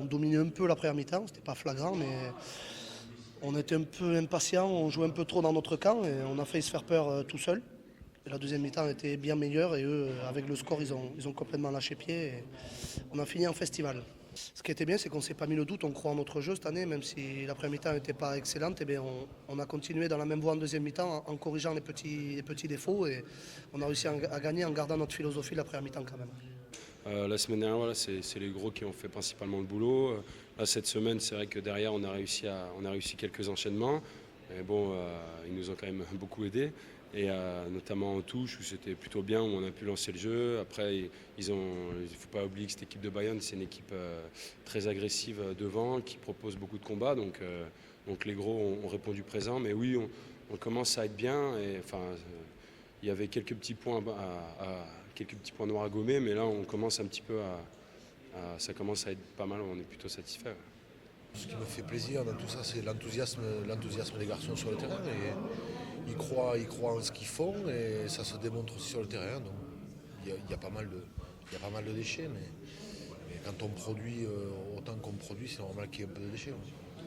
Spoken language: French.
On dominait un peu la première mi-temps, c'était pas flagrant, mais on était un peu impatients, on jouait un peu trop dans notre camp et on a failli se faire peur tout seul. Et la deuxième mi-temps était bien meilleure et eux, avec le score, ils ont complètement lâché pied et on a fini en festival. Ce qui était bien, c'est qu'on ne s'est pas mis le doute, on croit en notre jeu cette année, même si la première mi-temps n'était pas excellente, eh bien on a continué dans la même voie en deuxième mi-temps en corrigeant les petits défauts et on a réussi à gagner en gardant notre philosophie de la première mi-temps quand même. La semaine dernière, voilà, c'est les gros qui ont fait principalement le boulot. Là, cette semaine, c'est vrai que derrière, on a réussi quelques enchaînements. Mais bon, ils nous ont quand même beaucoup aidés. Et notamment en touche, où c'était plutôt bien, où on a pu lancer le jeu. Après, il ne faut pas oublier que cette équipe de Bayonne, c'est une équipe très agressive devant, qui propose beaucoup de combats. Donc les gros ont répondu présent. Mais oui, on commence à être bien. Et, enfin, il y avait quelques petits points quelques petits points noirs à gommer, mais là on commence un petit peu ça commence à être pas mal, on est plutôt satisfait. Ce qui me fait plaisir dans tout ça, c'est l'enthousiasme des garçons sur le terrain. Et ils croient en ce qu'ils font et ça se démontre aussi sur le terrain. Donc il y a pas mal de déchets, mais quand on produit autant qu'on produit, c'est normal qu'il y ait un peu de déchets. Ouais.